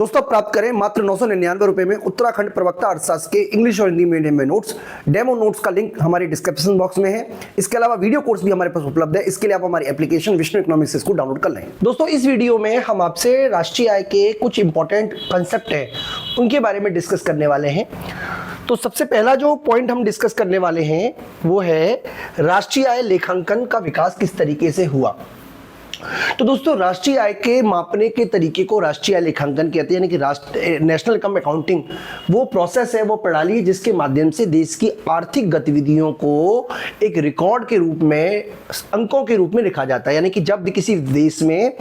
दोस्तों प्राप्त करें मात्र 999 रुपए में उत्तराखंड प्रवक्ता अर्थशास्त्र के इंग्लिश और हिंदी मीडियम में नोट्स। डेमो नोट्स का लिंक हमारे डिस्क्रिप्शन बॉक्स में है। इसके अलावा वीडियो कोर्स भी हमारे पास उपलब्ध है। इसके लिए आप हमारी एप्लीकेशन विष्णु इकोनॉमिक्स को डाउनलोड कर लें। दोस्तों इस वीडियो में हम आपसे राष्ट्रीय आय के कुछ इंपॉर्टेंट कंसेप्ट है उनके बारे में डिस्कस करने वाले हैं। तो सबसे पहला जो पॉइंट हम डिस्कस करने वाले हैं वो है राष्ट्रीय आय लेखांकन का विकास किस तरीके से हुआ। तो दोस्तों राष्ट्रीय आय के मापने के तरीके को राष्ट्रीय आय लेखांकन कहते हैं, यानी कि नेशनल इनकम अकाउंटिंग वो प्रोसेस है, वो प्रणाली है जिसके माध्यम से देश की आर्थिक गतिविधियों को एक रिकॉर्ड के रूप में, अंकों के रूप में लिखा जाता है। यानी कि जब भी किसी देश में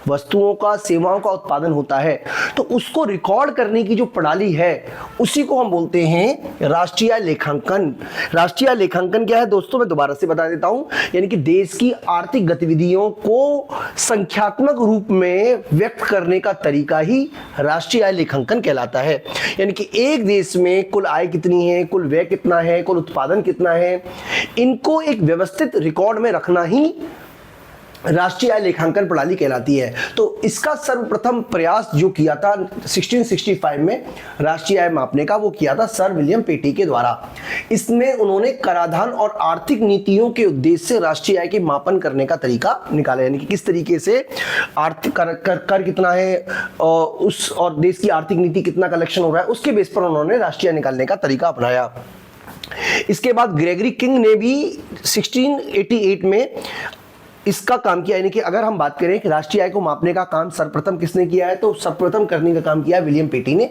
वस्तुओं का, सेवाओं का उत्पादन होता है तो उसको रिकॉर्ड करने की जो प्रणाली है उसी को हम बोलते हैं राष्ट्रीय आय लेखांकन। राष्ट्रीय आय लेखांकन क्या है दोस्तों, मैं दोबारा से बता देता हूं। यानी कि देश की आर्थिक गतिविधियों को संख्यात्मक रूप में व्यक्त करने का तरीका ही राष्ट्रीय आय लेखांकन कहलाता है। यानी कि एक देश में कुल आय कितनी है, कुल व्यय कितना है, कुल उत्पादन कितना है, इनको एक व्यवस्थित रिकॉर्ड में रखना ही राष्ट्रीय आय लेखांकन प्रणाली कहलाती है। तो इसका सर्वप्रथम प्रयास जो किया था 1665 में राष्ट्रीय आय मापने का, वो किया था सर विलियम पेटी के द्वारा। इसमें उन्होंने कराधान और आर्थिक नीतियों के उद्देश्य से राष्ट्रीय आय के मापन करने का तरीका निकाला। यानी कि किस तरीके से आर्थिक कर कितना है और देश की आर्थिक नीति कितना कलेक्शन हो रहा है, उसके बेस पर उन्होंने राष्ट्रीय आय निकालने का तरीका अपनाया। इसके बाद ग्रेगरी किंग ने भी 1688 में इसका काम किया। यानी कि अगर हम बात करें कि राष्ट्रीय आय को मापने का काम सर्वप्रथम किसने किया है, तो सर्वप्रथम करने का काम किया विलियम पेटी ने।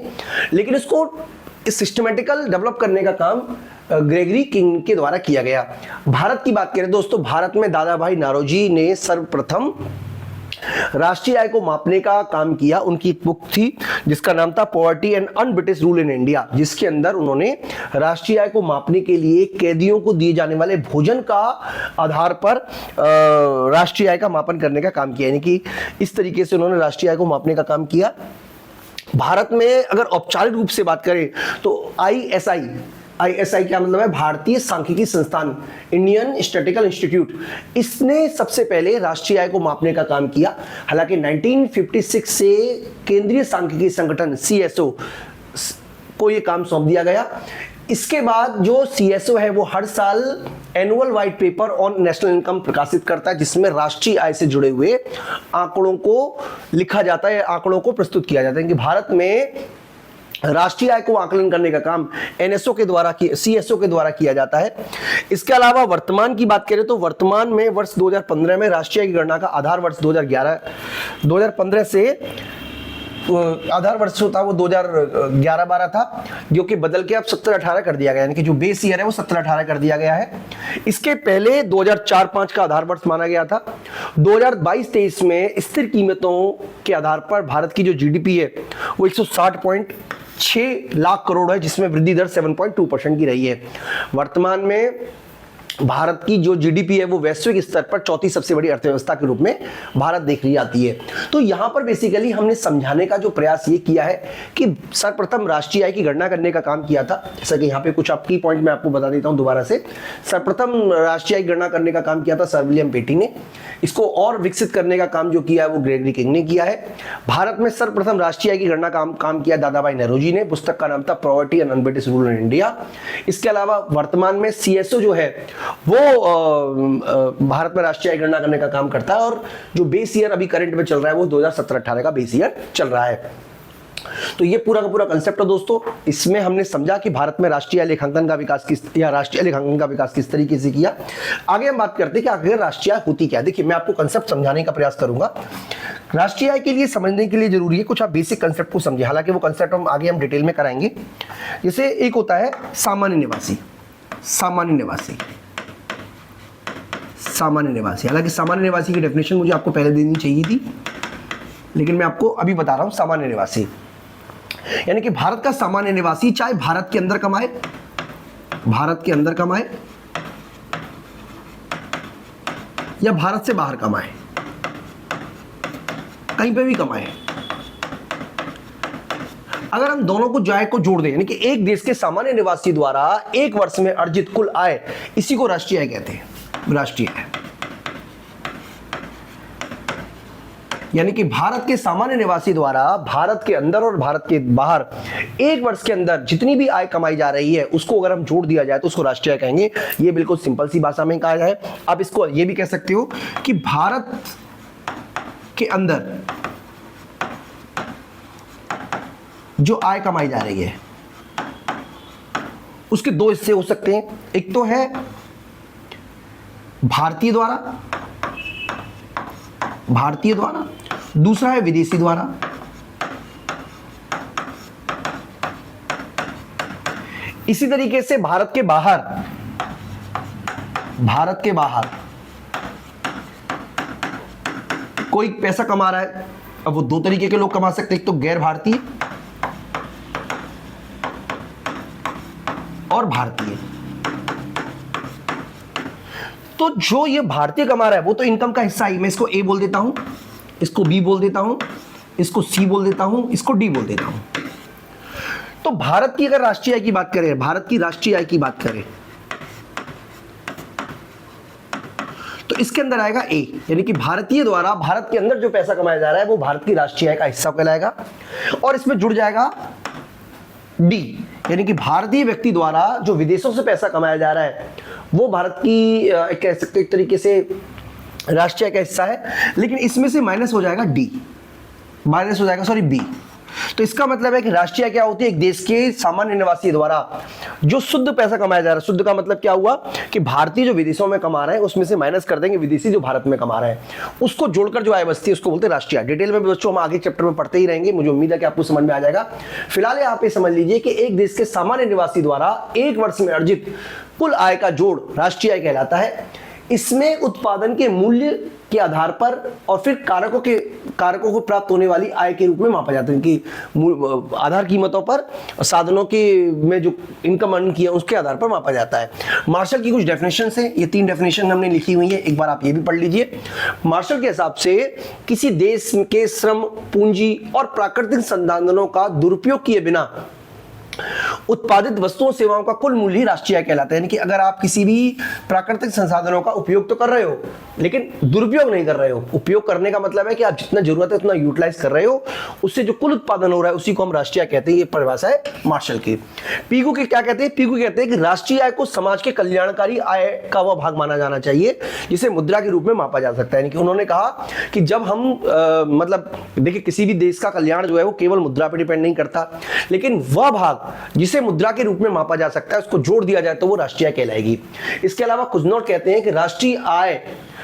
लेकिन इसको सिस्टमैटिकल डेवलप करने का काम ग्रेगरी किंग के द्वारा किया गया। भारत की बात करें दोस्तों, भारत में दादा भाई नारोजी ने सर्वप्रथम राष्ट्रीय आय को मापने का काम किया। उनकी एक बुक थी जिसका नाम था poverty and un-British rule in India, जिसके अंदर उन्होंने राष्ट्रीय आय को मापने के लिए कैदियों को दिए जाने वाले भोजन का आधार पर राष्ट्रीय आय का मापन करने का काम किया। यानी कि इस तरीके से उन्होंने राष्ट्रीय आय को मापने का काम किया। भारत में अगर औपचारिक रूप से बात करें तो आईएसआई क्या मतलब है, भारतीय सांख्यिकी संस्थान, इंडियन स्टैटिस्टिकल इंस्टीट्यूट, इसने सबसे पहले राष्ट्रीय आय को मापने का काम किया। हालांकि 1956 से केंद्रीय सांख्यिकी संगठन सीएसओ को यह काम सौंप दिया गया। इसके बाद जो सीएसओ है वो हर साल annual white paper on national income प्रकाशित करता है, जिसमें राष्ट्रीय आय से जुड़े हुए आंकड़ों को लिखा जाता है, आंकड़ों को प्रस्तुत किया जाता है कि भारत में राष्ट्रीय आय को आकलन करने का काम एनएसओ के द्वारा सीएसओ के द्वारा किया जाता है। इसके अलावा वर्तमान की बात करें तो वर्तमान में वर्ष 2015 में राष्ट्रीय आय की गणना का आधार वर्ष 2015 से आधार वर्ष होता वो 2011-12 था, जो कि बदल के अब 17-18 कर दिया गया। यानी कि जो बेस ईयर है वो 17-18 कर दिया गया है। इसके पहले 2004-5 का आधार वर्ष माना गया था। 2022-23 में स्थिर कीमतों के आधार पर भारत की जो जीडीपी है वो 160.6 लाख करोड़ है, जिसमें वृद्धि दर 7.2% की रही है। वर्तमान में भारत की जो जीडीपी है वो वैश्विक स्तर पर चौथी सबसे बड़ी अर्थव्यवस्था के रूप में भारत देख ली जाती है। तो यहां पर बेसिकली हमने समझाने का जो प्रयास ये किया है कि सर्वप्रथम राष्ट्रीय आय की गणना करने का काम किया था। जैसा कि यहाँ पे कुछ की पॉइंट मैं आपको बता देता हूं दोबारा से। सर्वप्रथम राष्ट्रीय आय की गणना करने का काम किया था सर विलियम पेटी ने। इसको और विकसित करने का काम जो किया है वो ग्रेगरी किंग ने किया है। भारत में सर्वप्रथम राष्ट्रीय आय की गणना काम किया दादा भाई नौरोजी ने। पुस्तक का नाम था poverty and un-British rule in India. इसके अलावा वर्तमान में सीएसओ जो है वो भारत में राष्ट्रीय आय गणना करने का काम करता है, और जो बेस ईयर अभी करंट में चल रहा है वो 2017-18 का बेस ईयर चल रहा है। तो ये पूरा का पूरा कंसेप्ट है दोस्तों। इसमें हमने समझा कि भारत में राष्ट्रीय आय लेखांकन का विकास किस तरीके से किया। आगे हम बात करते हैं कि आखिर राष्ट्रीय आय होती क्या है। देखिए मैं आपको कंसेप्ट समझाने का प्रयास करूंगा। राष्ट्रीय आय के लिए समझने के लिए जरूरी है कुछ आप बेसिक कंसेप्ट को समझे। हालांकि वो कंसेप्ट हम आगे डिटेल में कराएंगे। जैसे एक होता है सामान्य निवासी। हालांकि सामान्य निवासी की डेफिनेशन मुझे आपको पहले देनी चाहिए थी, लेकिन मैं आपको अभी बता रहा हूं। सामान्य निवासी यानी कि भारत का सामान्य निवासी चाहे भारत के अंदर कमाए या भारत से बाहर कमाए, कहीं पे भी कमाए, अगर हम दोनों को जोड़ दें, यानी कि एक देश के सामान्य निवासी द्वारा एक वर्ष में अर्जित कुल आय, इसी को राष्ट्रीय आय कहते हैं। राष्ट्रीय आय यानी कि भारत के सामान्य निवासी द्वारा भारत के अंदर और भारत के बाहर एक वर्ष के अंदर जितनी भी आय कमाई जा रही है उसको अगर हम जोड़ दिया जाए तो उसको राष्ट्रीय आय कहेंगे। ये बिल्कुल सिंपल सी भाषा में कहा जाए। आप इसको ये भी कह सकते हो कि भारत के अंदर जो आय कमाई जा रही है उसके दो हिस्से हो सकते हैं। एक तो है भारतीय द्वारा, दूसरा है विदेशी द्वारा। इसी तरीके से भारत के बाहर कोई पैसा कमा रहा है। अब वो दो तरीके के लोग कमा सकते हैं, एक तो गैर भारतीय और भारतीय। तो जो ये भारतीय कमा रहा है वो तो इनकम का हिस्सा ही। मैं इसको ए बोल देता हूं, इसको बी बोल देता हूं, इसको सी बोल देता हूं, इसको डी बोल देता हूं। तो भारत की अगर राष्ट्रीय आय की बात करें, तो इसके अंदर आएगा ए, यानी कि भारतीय द्वारा भारत के अंदर जो पैसा कमाया जा रहा है वो भारत की राष्ट्रीय आय का हिस्सा कहलाएगा। और इसमें जुड़ जाएगा डी, यानी कि भारतीय व्यक्ति द्वारा जो विदेशों से पैसा कमाया जा रहा है वो भारत की कह सकते एक तरीके से राष्ट्रीय आय का हिस्सा है। लेकिन इसमें से माइनस हो जाएगा बी। तो इसका मतलब है कि राष्ट्रीय आय क्या होती है? एक देश के सामान्य निवासी द्वारा जो शुद्ध पैसा कमाया जा रहा है। शुद्ध का मतलब क्या हुआ कि भारतीय जो विदेशों में कमा रहे हैं उसमें से माइनस कर देंगे विदेशी जो भारत में कमा रहे हैं, उसको जोड़कर जो आय बचती है उसको बोलते हैं राष्ट्रीय आय। डिटेल में बच्चों हम आगे चैप्टर में पढ़ते ही रहेंगे, मुझे उम्मीद है कि आपको समझ में आ जाएगा। फिलहाल यहाँ पे समझ लीजिए कि एक देश के सामान्य निवासी द्वारा एक वर्ष में अर्जित कुल आय का जोड़ राष्ट्रीय आय कहलाता है। इसमें उत्पादन के मूल्य के आधार पर और फिर कारकों को प्राप्त होने वाली आय के रूप में मापा जाता है कि आधार कीमतों पर साधनों के में जो इनकम अर्न किया उसके आधार पर मापा जाता है। मार्शल की कुछ डेफिनेशंस हैं, ये 3 डेफिनेशन हमने लिखी हुई है, एक बार आप ये भी पढ़ लीजिए। मार्शल के हिसाब से किसी देश के श्रम, पूंजी और प्राकृतिक संसाधनों का दुरुपयोग किए बिना उत्पादित वस्तुओं सेवाओं का कुल मूल्य ही राष्ट्रीय आय कहलाता है। यानी कि अगर आप किसी भी प्राकृतिक संसाधनों का उपयोग तो कर रहे हो लेकिन दुरुपयोग नहीं कर रहे हो, उपयोग करने का मतलब है कि आप जितना जरूरत है उतना यूटिलाइज कर रहे हो, उससे जो कुल उत्पादन हो रहा है उसी को हम राष्ट्रीय आय कहते हैं। ये परिभाषा है मार्शल की। पीगू के क्या कहते हैं? पीगू कहते हैं कि राष्ट्रीय आय को समाज के कल्याणकारी आय का वह भाग माना जाना चाहिए जिसे मुद्रा के रूप में मापा जा सकता है। यानी कि उन्होंने कहा कि जब हम मतलब देखिए किसी भी देश का कल्याण जो है वो केवल मुद्रा पर डिपेंड नहीं करता, लेकिन वह भाग जिसे मुद्रा के रूप में मापा जा सकता है उसको जोड़ दिया जाए तो वो राष्ट्रीय आय कहलाएगी। इसके अलावा कुजनौर कहते हैं कि राष्ट्रीय आय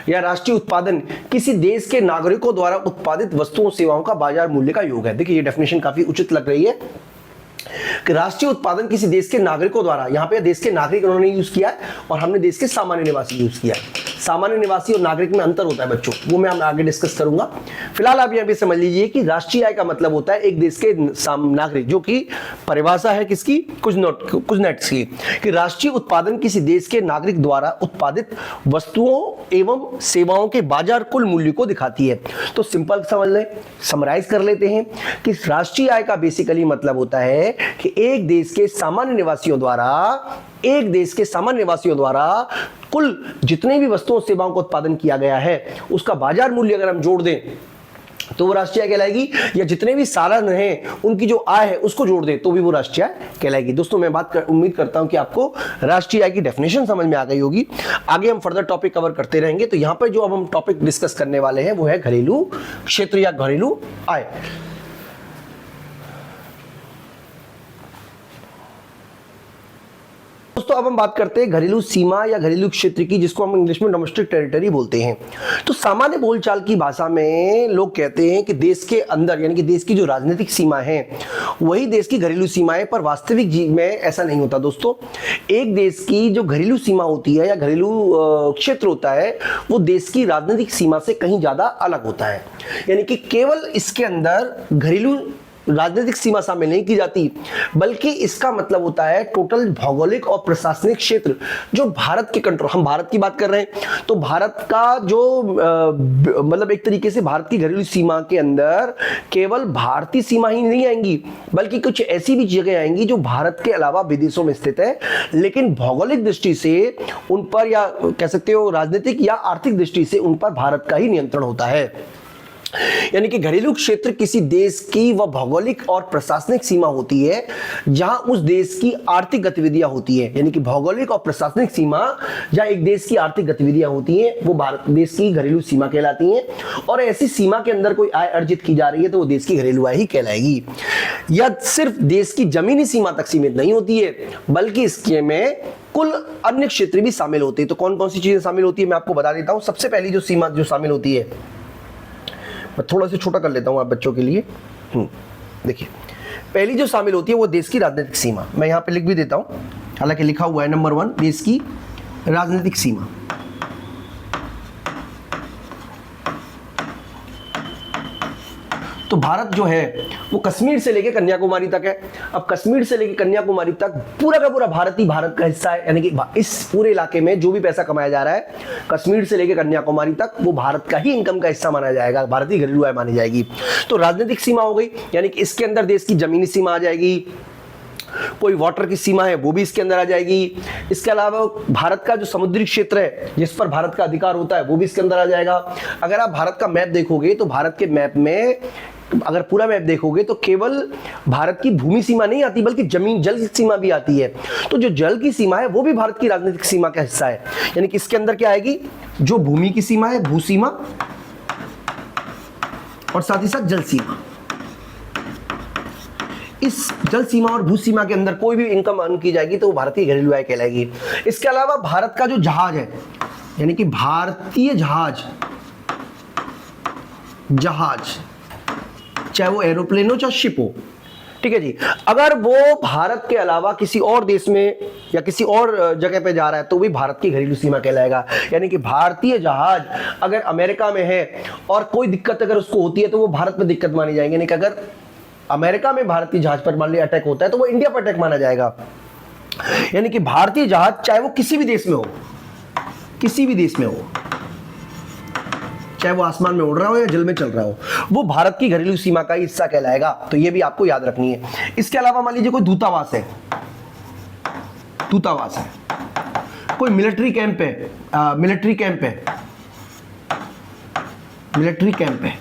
या राष्ट्रीय उत्पादन किसी देश के नागरिकों द्वारा उत्पादित वस्तुओं सेवाओं का बाजार मूल्य का योग है। देखिए ये डेफिनेशन काफी उचित लग रही है कि राष्ट्रीय उत्पादन किसी देश के नागरिकों द्वारा, यहाँ पे देश के नागरिक उन्होंने यूज किया है और हमने देश के सामान्य निवासी यूज किया है। सामान्य निवासी और नागरिक में अंतर होता है बच्चों, वो मैं आगे डिस्कस करूंगा। फिलहाल आप यहाँ पे समझ लीजिए कि राष्ट्रीय आय का मतलब होता है एक देश के नागरिक, जो कि परिभाषा है किसकी? कुजनेट्स की, कि राष्ट्रीय उत्पादन किसी देश के नागरिक द्वारा उत्पादित वस्तुओं एवं सेवाओं के बाजार कुल मूल्य को दिखाती है। तो सिंपल समझ ले, समराइज कर लेते हैं कि राष्ट्रीय आय का बेसिकली मतलब होता है कि एक देश के सामान्य निवासियों द्वारा कुल जितने भी वस्तुओं सेवाओं का उत्पादन किया गया है उसका बाजार मूल्य अगर हम जोड़ दें तो वो राष्ट्रीय आय कहलाएगी, या जितने भी साधन हैं उनकी जो आय है उसको जोड़ दें तो भी वो राष्ट्रीय आय कहलाएगी। दोस्तों मैं उम्मीद करता हूं कि आपको राष्ट्रीय आय की डेफिनेशन समझ में आ गई होगी। आगे हम फर्दर टॉपिक कवर करते रहेंगे। तो यहां पर जो अब हम टॉपिक डिस्कस करने वाले हैं वो है घरेलू क्षेत्र या घरेलू आय। दोस्तों अब हम बात करते हैं घरेलू सीमा या घरेलू क्षेत्र की, जिसको हम इंग्लिश में डोमेस्टिक टेरिटरी बोलते हैं। तो सामान्य बोलचाल की भाषा में लोग कहते हैं कि देश के अंदर यानी कि देश की जो राजनीतिक सीमा है वही देश की घरेलू सीमा है, पर वास्तविक जीवन में ऐसा नहीं होता। दोस्तों एक देश की जो घरेलू सीमा होती है या घरेलू क्षेत्र होता है वो देश की राजनीतिक सीमा से कहीं ज्यादा अलग होता है। यानी कि केवल इसके अंदर घरेलू राजनीतिक सीमा शामिल नहीं की जाती, बल्कि इसका मतलब होता है टोटल भौगोलिक और प्रशासनिक क्षेत्र जो भारत के कंट्रोल, हम भारत की बात कर रहे हैं तो भारत का जो मतलब एक तरीके से भारत की घरेलू सीमा के अंदर केवल भारतीय सीमा ही नहीं आएंगी बल्कि कुछ ऐसी भी जगह आएंगी जो भारत के अलावा विदेशों में स्थित है, लेकिन भौगोलिक दृष्टि से उन पर या कह सकते हो राजनीतिक या आर्थिक दृष्टि से उन पर भारत का ही नियंत्रण होता है। यानी कि घरेलू क्षेत्र किसी देश की वह भौगोलिक और प्रशासनिक सीमा होती है जहां उस देश की आर्थिक गतिविधियां होती है। यानी कि भौगोलिक और प्रशासनिक सीमा जहां एक देश की आर्थिक गतिविधियां होती हैं वो भारत देश की घरेलू सीमा कहलाती हैं। और ऐसी सीमा के अंदर कोई आय अर्जित की जा रही है तो वो देश की घरेलू आय ही कहलाएगी। यह सिर्फ देश की जमीनी सीमा तक सीमित नहीं होती है बल्कि इसके में कुल अन्य क्षेत्र भी शामिल होते हैं। तो कौन कौन सी चीजें शामिल होती है मैं आपको बता देता हूं। सबसे पहली जो सीमा जो शामिल होती है, मैं थोड़ा सा छोटा कर लेता हूं आप बच्चों के लिए। देखिए, पहली जो शामिल होती है वो देश की राजनीतिक सीमा। मैं यहां पे लिख भी देता हूं, हालांकि लिखा हुआ है नंबर 1 देश की राजनीतिक सीमा। तो भारत जो है वो कश्मीर से लेकर कन्याकुमारी तक है। अब कश्मीर से लेकर कन्याकुमारी तक पूरा का पूरा भारत ही भारत का हिस्सा है। यानी कि इस पूरे इलाके में जो भी पैसा कमाया जा रहा है कश्मीर से लेकर कन्याकुमारी तक वो भारत का ही इनकम का हिस्सा माना जाएगा, भारतीय घरेलू आय मानी जाएगी। तो राजनीतिक सीमा हो गई, यानी कि इसके अंदर देश की जमीनी सीमा आ जाएगी, कोई वाटर की सीमा है वो भी इसके अंदर आ जाएगी। इसके अलावा भारत का जो समुद्री क्षेत्र है जिस पर भारत का अधिकार होता है वो भी इसके अंदर आ जाएगा। अगर आप भारत का मैप देखोगे तो भारत के मैप में अगर पूरा मैप देखोगे तो केवल भारत की भूमि सीमा नहीं आती बल्कि जमीन जल की सीमा भी आती है। तो जो जल की सीमा है वो भी भारत की राजनीतिक सीमा का हिस्सा है। यानी कि इसके अंदर क्या आएगी, जो भूमि की सीमा है भू सीमा और साथ ही साथ जल सीमा। इस जल सीमा और भू सीमा के अंदर कोई भी इनकम अर्न की जाएगी तो वो भारतीय घरेलू आय कहलाएगी। इसके अलावा भारत का जो जहाज है, यानी कि भारतीय जहाज चाहे वो एरोप्लेन हो चाहे शिप हो, ठीक है जी, अगर वो भारत के अलावा किसी और देश में या किसी और जगह पे जा रहा है तो भी भारत की घरेलू सीमा कहलाएगा। यानी कि भारतीय जहाज अगर अमेरिका में है और कोई दिक्कत अगर उसको होती है तो वो भारत में दिक्कत मानी जाएगी। यानी कि अगर अमेरिका में भारतीय जहाज पर मान लिया अटैक होता है तो वो इंडिया पर अटैक माना जाएगा। यानी कि भारतीय जहाज चाहे वो किसी भी देश में हो, किसी भी देश में हो, चाहे वो आसमान में उड़ रहा हो या जल में चल रहा हो, वो भारत की घरेलू सीमा का हिस्सा कहलाएगा। तो ये भी आपको याद रखनी है। इसके अलावा मान लीजिए कोई दूतावास है, कोई मिलिट्री कैंप है, मिलिट्री कैंप है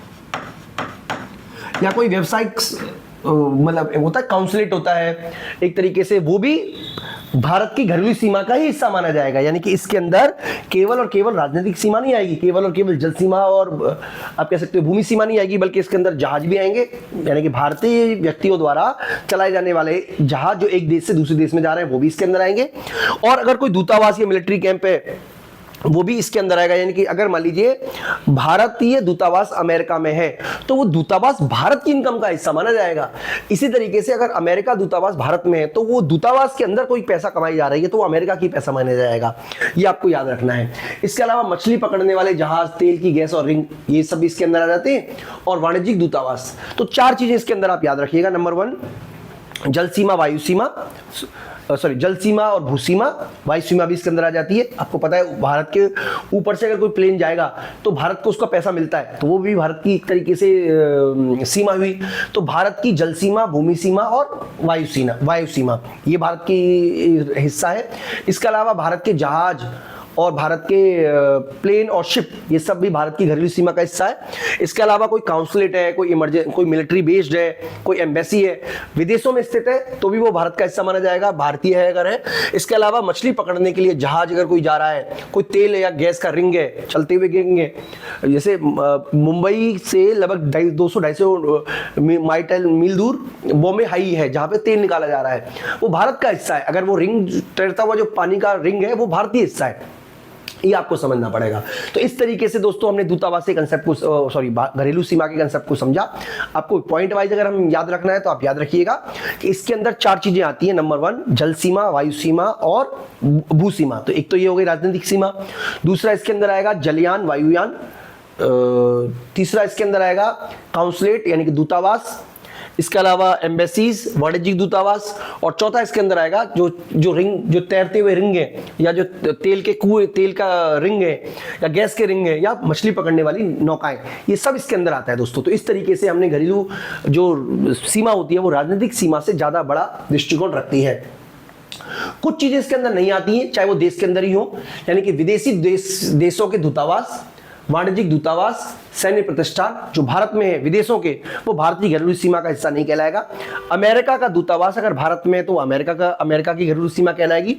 या कोई व्यावसायिक मतलब होता है काउंसलेट होता है एक तरीके से, वो भी भारत की घरेलू सीमा का ही हिस्सा माना जाएगा। यानी कि इसके अंदर केवल और केवल राजनीतिक सीमा नहीं आएगी, केवल और केवल जल सीमा और आप कह सकते हो भूमि सीमा नहीं आएगी, बल्कि इसके अंदर जहाज भी आएंगे। यानी कि भारतीय व्यक्तियों द्वारा चलाए जाने वाले जहाज जो एक देश से दूसरे देश में जा रहे हैं वो भी इसके अंदर आएंगे। और अगर कोई दूतावास या मिलिट्री कैंप है वो भी इसके अंदर आएगा। यानी कि अगर मान लीजिए भारतीय दूतावास अमेरिका में है तो वो दूतावास भारत की इनकम का हिस्सा माना जाएगा। इसी तरीके से अगर अमेरिका दूतावास भारत में है तो वो दूतावास के अंदर कोई पैसा कमाई जा रही है तो वो अमेरिका की पैसा माना जाएगा। ये आपको याद रखना है। इसके अलावा मछली पकड़ने वाले जहाज, तेल की गैस और रिंग, ये सब इसके अंदर आ जाते हैं। और वाणिज्यिक दूतावास, तो 4 चीजें इसके अंदर आप याद रखिएगा। नंबर 1 जल सीमा, वायु सीमा, जल सीमा और भू सीमा, वायु सीमा भी इसके अंदर आ जाती है। आपको पता है भारत के ऊपर से अगर कोई प्लेन जाएगा तो भारत को उसका पैसा मिलता है, तो वो भी भारत की एक तरीके से सीमा हुई। तो भारत की जल सीमा, भूमि सीमा और वायु सीमा ये भारत की हिस्सा है। इसके अलावा भारत के जहाज और भारत के प्लेन और शिप, ये सब भी भारत की घरेलू सीमा का हिस्सा है। इसके अलावा कोई काउंसलेट है, कोई मिलिट्री बेस्ड है, कोई एम्बेसी है, विदेशों में स्थित है तो भी वो भारत का हिस्सा माना जाएगा, भारतीय है अगर है। इसके अलावा मछली पकड़ने के लिए जहाज अगर कोई जा रहा है, कोई तेल या गैस का रिंग है, चलते हुए रिंग है, जैसे मुंबई से लगभग 200-250 मील दूर बॉम्बे हाई है जहां पे तेल निकाला जा रहा है, वो भारत का हिस्सा है। अगर वो रिंग तैरता हुआ जो पानी का रिंग है वो भारतीय हिस्सा है, ये आपको समझना पड़ेगा। तो इस तरीके से दोस्तों हमने दूतावास के कंसेप्ट को घरेलू सीमा के कंसेप्ट को समझा। आपको पॉइंट वाइज अगर हम याद रखना है तो आप याद रखिएगा कि इसके अंदर 4 चीजें आती हैं। नंबर 1 जल सीमा, वायु सीमा और भू सीमा। तो एक तो ये हो गई राजनीतिक सीमा। दूसरा इसके अंदर आएगा जलयान, वायुयान। तीसरा इसके अंदर आएगा काउंसलेट यानी कि दूतावास। इसके अलावा एम्बेसीज, वाणिज्यिक दूतावास। और चौथा इसके अंदर आएगा जो तैरते हुए रिंग है, या जो तेल का रिंग है, या गैस के रिंग है, या मछली पकड़ने वाली नौकाएं, ये सब इसके अंदर आता है दोस्तों। तो इस तरीके से हमने घरेलू जो सीमा होती है वो राजनीतिक सीमा से ज्यादा बड़ा दृष्टिकोण रखती है। कुछ चीजें इसके अंदर नहीं आती हैं, चाहे वो देश के अंदर ही हो, यानी कि विदेशी देशों के दूतावास, वाणिज्यिक दूतावास, सैन्य प्रतिष्ठान जो भारत में है विदेशों के, वो भारतीय घरेलू सीमा का हिस्सा नहीं कहलाएगा। अमेरिका का दूतावास अगर भारत में है तो वो अमेरिका की घरेलू सीमा कहलाएगी।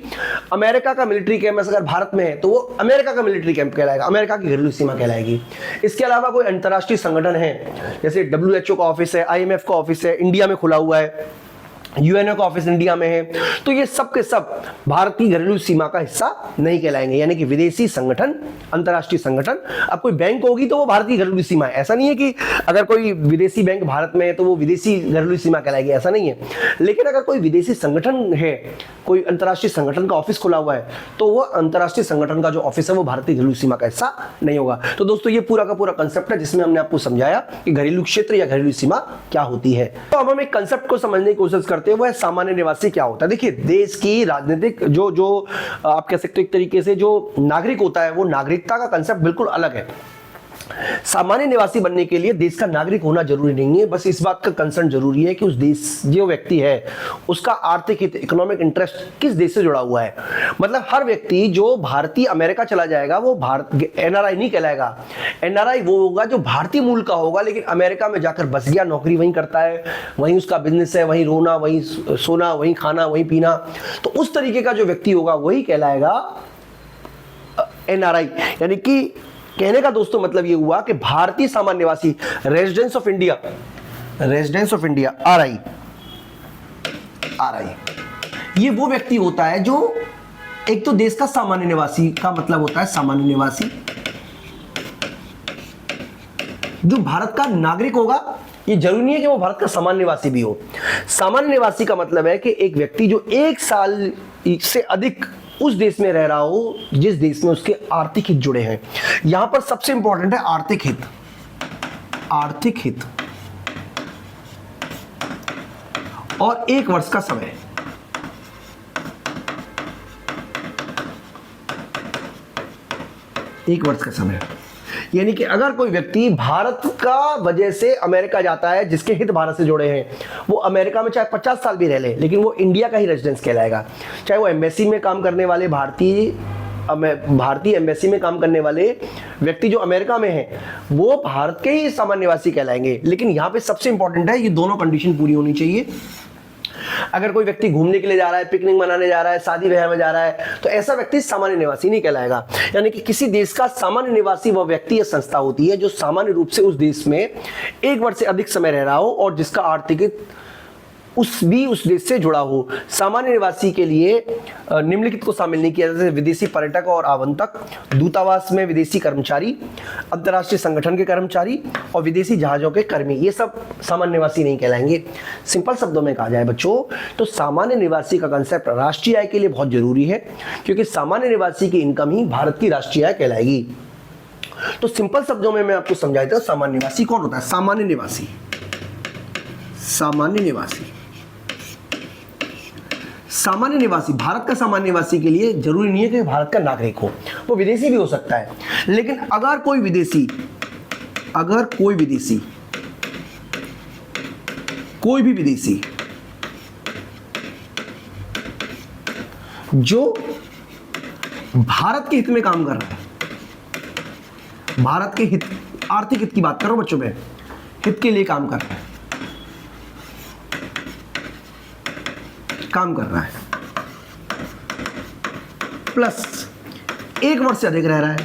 अमेरिका का मिलिट्री कैंप अगर भारत में है तो वो अमेरिका का मिलिट्री कैंप कहलाएगा, अमेरिका की घरेलू सीमा कहलाएगी। इसके अलावा कोई अंतर्राष्ट्रीय संगठन है, जैसे WHO का ऑफिस है, IMF का ऑफिस है, इंडिया में खुला हुआ है, UNO का ऑफिस इंडिया में है, तो ये सब के सब भारतीय घरेलू सीमा का हिस्सा नहीं कहलाएंगे, यानी कि विदेशी संगठन, अंतर्राष्ट्रीय संगठन। अब कोई बैंक होगी तो वो भारतीय घरेलू सीमा है, ऐसा नहीं है कि अगर कोई विदेशी बैंक भारत में है तो वो विदेशी घरेलू सीमा कहलाएगी, ऐसा नहीं है। लेकिन अगर कोई विदेशी संगठन है, कोई अंतर्राष्ट्रीय संगठन का ऑफिस खुला हुआ है, तो वो अंतर्राष्ट्रीय संगठन का जो ऑफिस है वो भारतीय घरेलू सीमा का हिस्सा नहीं होगा। तो दोस्तों ये पूरा का पूरा कंसेप्ट है जिसमें हमने आपको समझाया कि घरेलू क्षेत्र या घरेलू सीमा क्या होती है। तो अब हम एक कंसेप्ट को समझने की कोशिश करते हैं, वो है सामान्य निवासी क्या होता है। देखिए, देश की राजनीतिक जो आप कह सकते हो एक तरीके से जो नागरिक होता है, वो नागरिकता का कंसेप्ट बिल्कुल अलग है। सामान्य निवासी बनने के लिए देश का नागरिक होना जरूरी नहीं है, बस इस बात का कंसर्न जरूरी है कि उस देश जो व्यक्ति है उसका आर्थिक हित, इकोनॉमिक इंटरेस्ट किस देश से जुड़ा हुआ है। मतलब हर व्यक्ति जो भारतीय अमेरिका चला जाएगा वो भारत NRI नहीं कहलाएगा। NRI वो होगा जो भारतीय मूल का होगा लेकिन अमेरिका में जाकर बस गया, नौकरी वहीं करता है, वहीं उसका बिजनेस है, वहीं रोना, वहीं सोना, वहीं खाना, वहीं पीना, तो उस तरीके का जो व्यक्ति होगा वही कहलाएगा NRI। यानी कि कहने का दोस्तों मतलब ये हुआ कि भारतीय सामान्य निवासी, रेजिडेंस ऑफ इंडिया RI, ये वो व्यक्ति होता है जो एक तो देश का सामान्य निवासी का मतलब होता है सामान्य निवासी, जो भारत का नागरिक होगा। ये जरूरी नहीं है कि वो भारत का सामान्य निवासी भी हो। सामान्य निवासी का मतलब है कि एक व्यक्ति जो 1 साल से अधिक उस देश में रह रहा हो जिस देश में उसके आर्थिक हित जुड़े हैं। यहां पर सबसे इंपॉर्टेंट है आर्थिक हित, और 1 वर्ष का समय। यानी कि अगर कोई व्यक्ति भारत का वजह से अमेरिका जाता है, जिसके हित भारत से जुड़े हैं, वो अमेरिका में चाहे 50 साल भी रह ले, लेकिन वो इंडिया का ही रेजिडेंस कहलाएगा। चाहे वो एम्बेसी में काम करने वाले भारतीय एम्बेसी में काम करने वाले व्यक्ति जो अमेरिका में है वो भारत के ही सामान्य निवासी कहलाएंगे। लेकिन यहाँ पे सबसे इंपॉर्टेंट है ये दोनों कंडीशन पूरी होनी चाहिए। अगर कोई व्यक्ति घूमने के लिए जा रहा है, पिकनिक मनाने जा रहा है, शादी ब्याह में जा रहा है, तो ऐसा व्यक्ति सामान्य निवासी नहीं कहलाएगा। यानी कि किसी देश का सामान्य निवासी वह व्यक्ति या संस्था होती है जो सामान्य रूप से उस देश में 1 वर्ष से अधिक समय रह रहा हो और जिसका आर्थिक उस देश से जुड़ा हो। सामान्य निवासी के लिए निम्नलिखित को शामिल नहीं किया जाता, जैसे विदेशी पर्यटक और आवंतक, दूतावास में विदेशी कर्मचारी, अंतर्राष्ट्रीय संगठन के कर्मचारी और विदेशी जहाजों के कर्मी, ये सब सामान्य निवासी नहीं कहलाएंगे। सिंपल शब्दों में कहा जाए बच्चों तो सामान्य निवासी का कंसेप्ट राष्ट्रीय आय के लिए बहुत जरूरी है, क्योंकि सामान्य निवासी की इनकम ही भारत की राष्ट्रीय आय कहलाएगी। तो सिंपल शब्दों में मैं आपको समझा देता हूं सामान्य निवासी कौन होता है। सामान्य निवासी भारत का सामान्य निवासी के लिए जरूरी नहीं है कि भारत का नागरिक हो, वो विदेशी भी हो सकता है। लेकिन अगर कोई विदेशी कोई भी विदेशी जो भारत के हित में काम कर रहा है, भारत के हित, आर्थिक हित की बात करो बच्चों में, हित के लिए काम कर रहा है, प्लस 1 वर्ष से अधिक रह रहा है,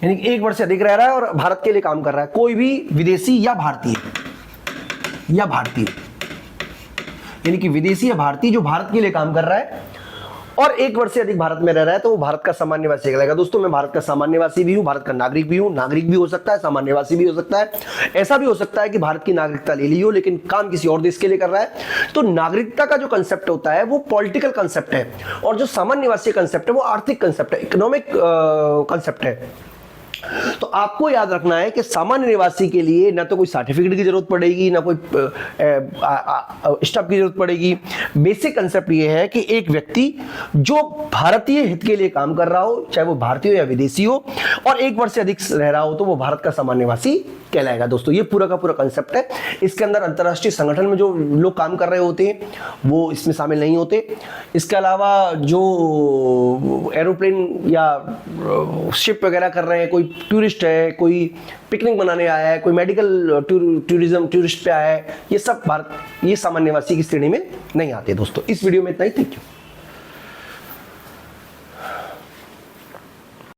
यानी कि 1 वर्ष से अधिक रह रहा है और भारत के लिए काम कर रहा है, कोई भी विदेशी या भारतीय, यानी कि विदेशी या भारतीय जो भारत के लिए काम कर रहा है और 1 वर्ष से अधिक भारत में रह रहा है, तो वो भारत का सामान्य निवासी कहलाएगा। दोस्तों मैं भारत का सामान्य निवासी भी हूं, भारत का नागरिक भी हूं, नागरिक भी हो सकता है, सामान्य निवासी भी हो सकता है। ऐसा भी हो सकता है कि भारत की नागरिकता ले ली हो लेकिन काम किसी और देश के लिए कर रहा है। तो नागरिकता का जो कंसेप्ट होता है वो पॉलिटिकल कंसेप्ट है और जो सामान्य निवासी कंसेप्ट है वो आर्थिक कंसेप्ट है, इकोनॉमिक कंसेप्ट है। तो आपको याद रखना है कि सामान्य निवासी के लिए ना तो कोई सर्टिफिकेट की जरूरत पड़ेगी, ना कोई स्टाफ की जरूरत पड़ेगी। बेसिक कंसेप्ट ये है कि एक व्यक्ति जो भारतीय हित के लिए काम कर रहा हो, चाहे वो भारतीय हो या विदेशी हो, और 1 वर्ष से अधिक रह रहा हो, तो वो भारत का सामान्य निवासी कहलाएगा। दोस्तों ये पूरा का पूरा कंसेप्ट है। इसके अंदर अंतर्राष्ट्रीय संगठन में जो लोग काम कर रहे होते हैं वो इसमें शामिल नहीं होते। इसके अलावा जो एरोप्लेन या शिप वगैरह कर रहे हैं, कोई टूरिस्ट है, कोई पिकनिक मनाने आया है, कोई मेडिकल टूरिज्म टूरिस्ट पे आया है, ये सब भारत, ये सामान्य निवासी की श्रेणी में नहीं आते। दोस्तों इस वीडियो में इतना ही। Thank you.